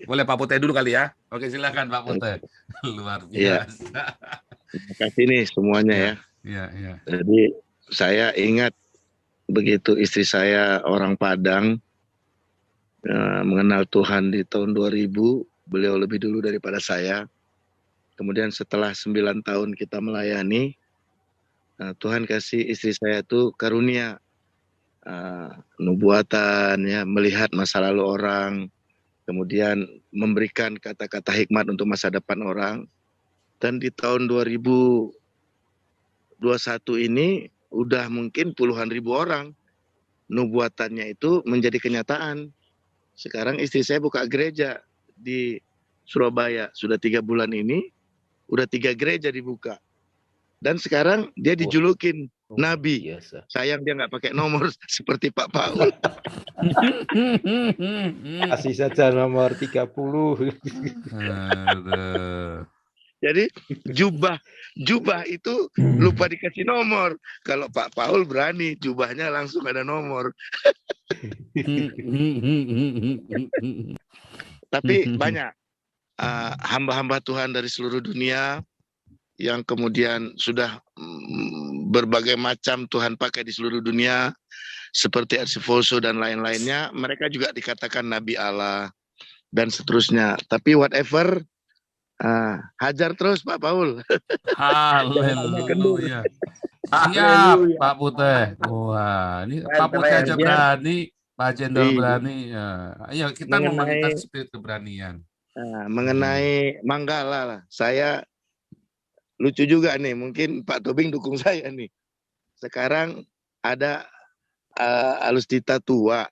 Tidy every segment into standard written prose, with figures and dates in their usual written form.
Boleh Pak Putih dulu kali ya. Oke, silakan Pak Putih. Luar Iya, biasa. terima kasih nih semuanya Iya, ya. iya, iya. Jadi saya ingat begitu istri saya orang Padang mengenal Tuhan di tahun 2000, beliau lebih dulu daripada saya. Kemudian setelah 9 tahun kita melayani, Tuhan kasih istri saya itu karunia nubuatan ya, melihat masa lalu orang, kemudian memberikan kata-kata hikmat untuk masa depan orang. Dan di tahun 2021 ini udah mungkin puluhan ribu orang nubuatannya itu menjadi kenyataan. Sekarang istri saya buka gereja di Surabaya, sudah 3 bulan ini, udah 3 gereja dibuka. Dan sekarang dia dijulukin Nabi. Sayang dia nggak pakai nomor seperti Pak Paul. Kasih saja nomor 30. Jadi jubah itu lupa dikasih nomor. Kalau Pak Paul berani, jubahnya langsung ada nomor. Tapi banyak hamba-hamba Tuhan dari seluruh dunia yang kemudian sudah berbagai macam Tuhan pakai di seluruh dunia, seperti Arsifoso dan lain-lainnya. Mereka juga dikatakan Nabi Allah dan seterusnya. Tapi whatever, hajar terus Pak Paul. Haleluya. Siap Pak Putih. Wah, ini Pak Putih aja berani, Pak Jendol berani. Ya. Ayo kita membangun spirit keberanian. Mengenai Manggala lah, saya lucu juga nih, mungkin Pak Tobing dukung saya nih. Sekarang ada Alustita tua,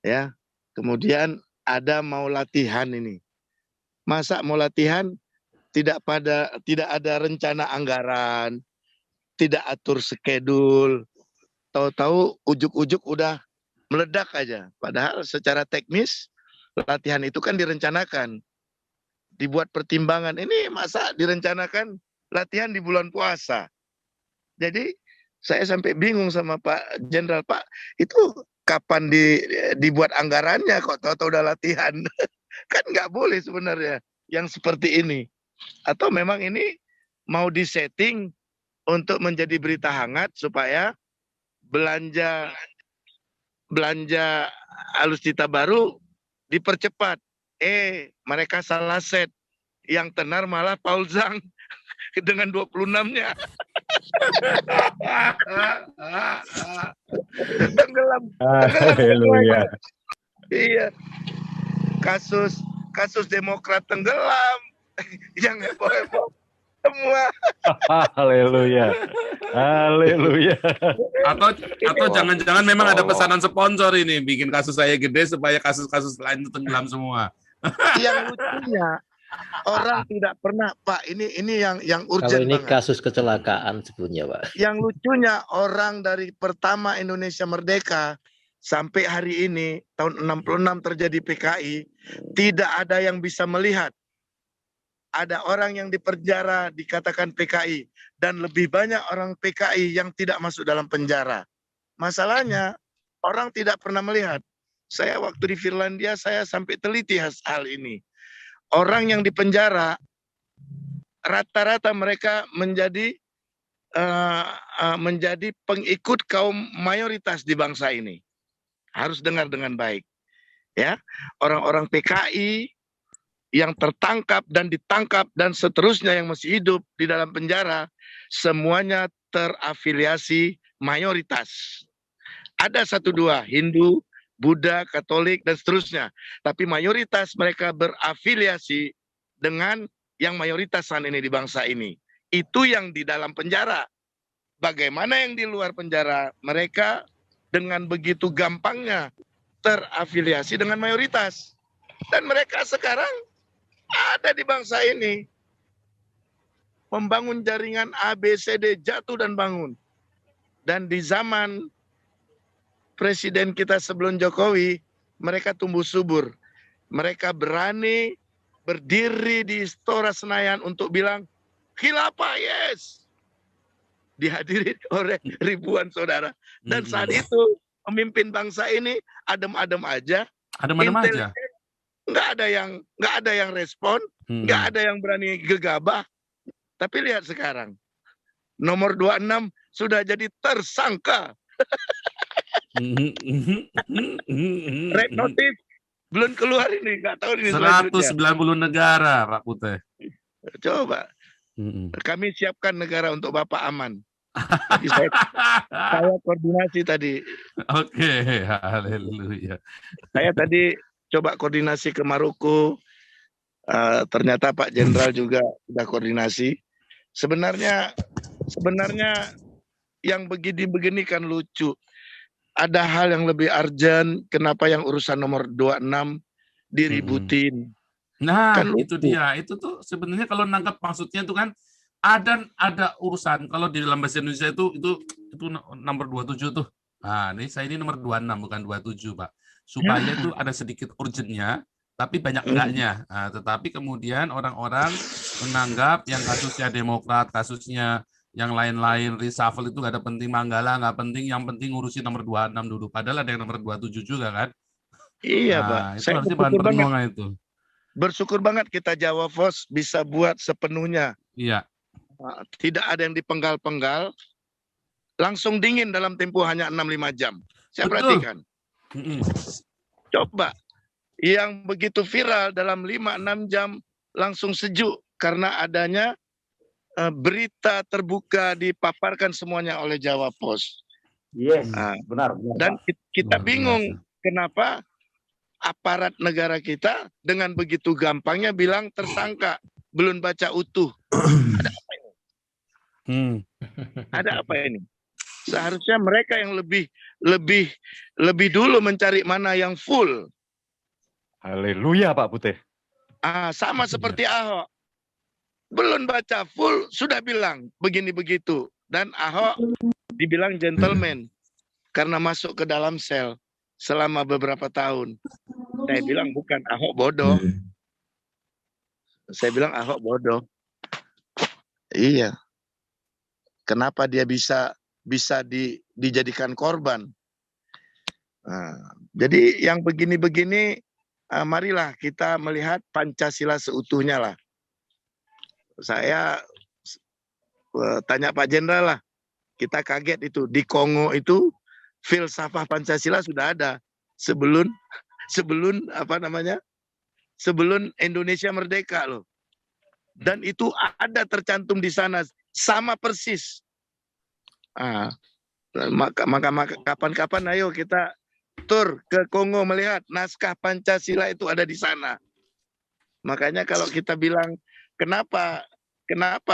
ya. Kemudian ada mau latihan ini. Masa mau latihan tidak ada rencana anggaran, tidak atur skedul, tahu-tahu ujuk-ujuk udah meledak aja. Padahal secara teknis latihan itu kan direncanakan, dibuat pertimbangan. Ini masa direncanakan latihan di bulan puasa. Jadi saya sampai bingung sama Pak Jenderal, Pak, itu kapan dibuat anggarannya kok tahu-tahu udah latihan? Kan nggak boleh sebenarnya yang seperti ini. Atau memang ini mau disetting untuk menjadi berita hangat supaya belanja alutsista baru dipercepat. Mereka salah set. Yang tenar malah Paul Zhang dengan 26-nya. Tenggelam. Haleluya. Iya. Kasus Demokrat tenggelam. Yang heboh-heboh semua. Haleluya. Haleluya. Atau jangan-jangan memang ada pesanan sponsor ini bikin kasus saya gede supaya kasus-kasus lain itu tenggelam semua. Yang lucunya orang tidak pernah, Pak, ini yang urgent. Kalau ini banget. Kasus kecelakaan sebetulnya, Pak. Yang lucunya orang dari pertama Indonesia merdeka sampai hari ini tahun 66 terjadi PKI, tidak ada yang bisa melihat ada orang yang dipenjara dikatakan PKI, dan lebih banyak orang PKI yang tidak masuk dalam penjara. Masalahnya orang tidak pernah melihat. Saya waktu di Finlandia saya sampai teliti hal ini. Orang yang dipenjara rata-rata mereka menjadi pengikut kaum mayoritas di bangsa ini. Harus dengar dengan baik. Ya, orang-orang PKI yang tertangkap dan ditangkap dan seterusnya yang masih hidup di dalam penjara, semuanya terafiliasi mayoritas. Ada 1-2 Hindu, Buddha, Katolik dan seterusnya, tapi mayoritas mereka berafiliasi dengan yang mayoritas saat ini di bangsa ini. Itu yang di dalam penjara. Bagaimana yang di luar penjara? Mereka dengan begitu gampangnya terafiliasi dengan mayoritas. Dan mereka sekarang ada di bangsa ini. Membangun jaringan ABCD, jatuh dan bangun. Dan di zaman presiden kita sebelum Jokowi, mereka tumbuh subur. Mereka berani berdiri di Istora Senayan untuk bilang, khilafah yes. Dihadiri oleh ribuan saudara. Dan saat itu pemimpin bangsa ini adem-adem aja. Adem-adem aja. nggak ada yang respon, nggak ada yang berani gegabah. Tapi lihat sekarang, nomor 26 sudah jadi tersangka. Red notice belum keluar ini, nggak tahu ini 190 negara, Pak Putih. Coba, kami siapkan negara untuk Bapak aman. Jadi saya koordinasi tadi. Oke, haleluya. Saya tadi coba koordinasi ke Maroko. Ternyata Pak Jenderal juga sudah koordinasi. Sebenarnya yang begini-begini kan lucu. Ada hal yang lebih urgent, kenapa yang urusan nomor 26 diributin. Nah, kan itu dia. Itu tuh sebenarnya kalau nangkap maksudnya itu kan ada urusan. Kalau di dalam bahasa Indonesia itu nomor 27 tuh. Nah, ini nomor 26 bukan 27, Pak. Supaya itu ada sedikit urgentnya, tapi banyak enggaknya. Nah, tetapi kemudian orang-orang menganggap yang kasusnya Demokrat, kasusnya yang lain-lain, reshuffle itu nggak ada penting, Manggala nggak penting, yang penting ngurusin nomor 26 dulu. Padahal ada yang nomor 27 juga kan. Iya, nah, Pak. Itu harusnya bahan perenungan itu. Bersyukur banget kita Jawa Pos bisa buat sepenuhnya. Iya. Tidak ada yang dipenggal-penggal, langsung dingin dalam tempo hanya 6-5 jam. Saya perhatikan. Coba, yang begitu viral dalam 5-6 jam langsung sejuk karena adanya berita terbuka dipaparkan semuanya oleh Jawa Pos. Yes, benar. Dan kita bingung kenapa aparat negara kita dengan begitu gampangnya bilang tersangka, belum baca utuh. Ada apa ini? Ada apa ini? Seharusnya mereka yang lebih dulu mencari mana yang full. Haleluya, Pak Putih. Sama seperti Ahok. Belum baca full, sudah bilang begini begitu. Dan Ahok dibilang gentleman karena masuk ke dalam sel selama beberapa tahun. Saya bilang bukan, Ahok bodoh. Saya bilang Ahok bodoh. Iya. Kenapa dia bisa dijadikan korban? Jadi yang begini-begini, marilah kita melihat Pancasila seutuhnya lah. Saya tanya Pak Jenderal lah, kita kaget itu di Kongo itu filsafah Pancasila sudah ada sebelum Indonesia merdeka loh. Dan itu ada tercantum di sana sama persis. Maka kapan-kapan ayo kita tur ke Kongo melihat naskah Pancasila itu ada di sana. Makanya kalau kita bilang kenapa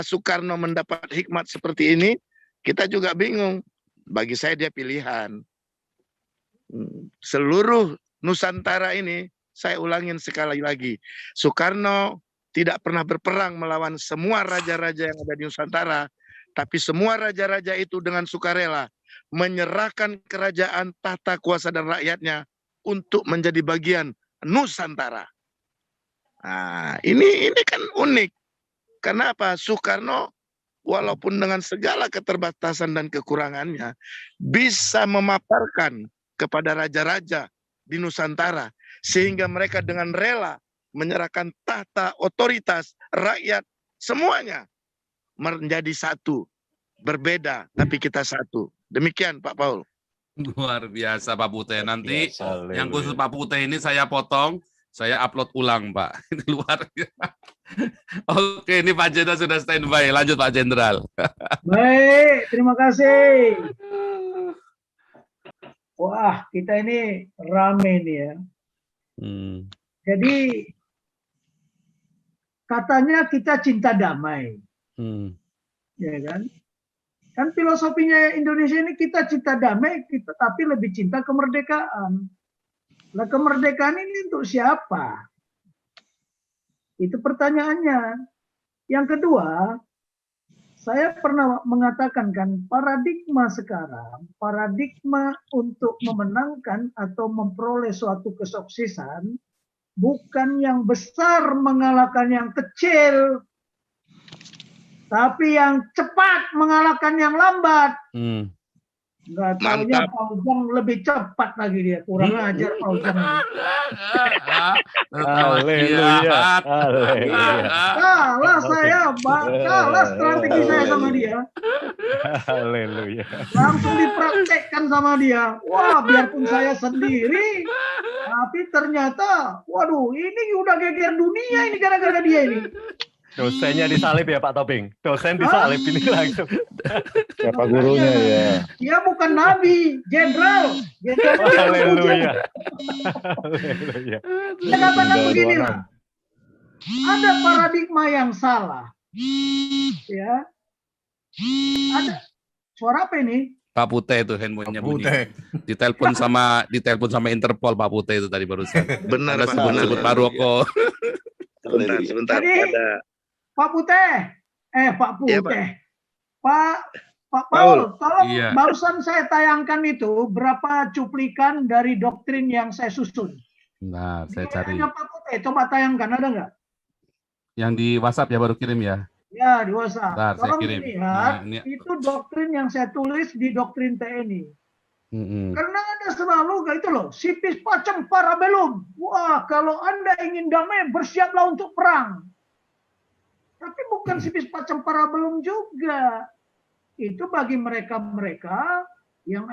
Soekarno mendapat hikmat seperti ini, kita juga bingung. Bagi saya dia pilihan. Seluruh Nusantara ini, saya ulangin sekali lagi, Soekarno tidak pernah berperang melawan semua raja-raja yang ada di Nusantara, tapi semua raja-raja itu dengan sukarela menyerahkan kerajaan, tahta kuasa dan rakyatnya untuk menjadi bagian Nusantara. Ini kan unik. Karena apa? Soekarno walaupun dengan segala keterbatasan dan kekurangannya bisa memaparkan kepada raja-raja di Nusantara sehingga mereka dengan rela menyerahkan tahta, otoritas, rakyat, semuanya menjadi satu. Berbeda, tapi kita satu. Demikian Pak Paul. Luar biasa Pak Putih. Nanti yang khusus Pak Putih ini saya potong, saya upload ulang Pak. Itu luar biasa. Oke, ini Pak Jenderal sudah standby. Lanjut Pak Jenderal. Baik, terima kasih. Wah, kita ini rame nih ya. Jadi katanya kita cinta damai, ya kan? Kan filosofinya Indonesia ini kita cinta damai, tapi lebih cinta kemerdekaan. Nah, kemerdekaan ini untuk siapa? Itu pertanyaannya. Yang kedua, saya pernah mengatakan kan, paradigma sekarang, paradigma untuk memenangkan atau memperoleh suatu kesuksesan, bukan yang besar mengalahkan yang kecil, tapi yang cepat mengalahkan yang lambat. Nggak taunya Mantap. Fauzan lebih cepat lagi dia. Kurang ajar Fauzan. Haleluya. Haleluya. Kalah saya, Mbak. Kalah strategi saya sama dia. Haleluya. Langsung dipraktekkan sama dia. Wah, biarpun saya sendiri, tapi ternyata, waduh, ini udah geger dunia ini gara-gara dia ini. Dosennya disalib ya Pak Tobing. Dosen disalib ini langsung. Siapa gurunya ya? Dia bukan nabi, jenderal. Haleluya. Haleluya. Saya katakan begini lah. Ada paradigma yang salah. Ya. Ada suara apa ini? Pak Pute itu handphonenya bunyi. Pute. Ditelepon sama Interpol Pak Pute itu tadi barusan. Benar, Karena Pak. sebut-sebut Pak Roko. Sebentar. Jadi, Ada Pak Pute. Pak Pute. Iya, Pak. Pak Paul, tolong Iya. barusan saya tayangkan itu berapa cuplikan dari doktrin yang saya susun. Nah, saya Ini cari. ada Pak Pute, coba tayangkan, ada nggak? Yang di WhatsApp ya baru kirim ya. Ya, di WhatsApp. Bentar, saya Tolong kirim. dilihat, Nah, ini- itu doktrin yang saya tulis di doktrin TNI. Mm-mm. Karena ada selalu kayak itu loh, sipis pacem parabellum. Wah, kalau Anda ingin damai, bersiaplah untuk perang. Tapi bukan sipis pacem parabellum juga. Itu bagi mereka-mereka yang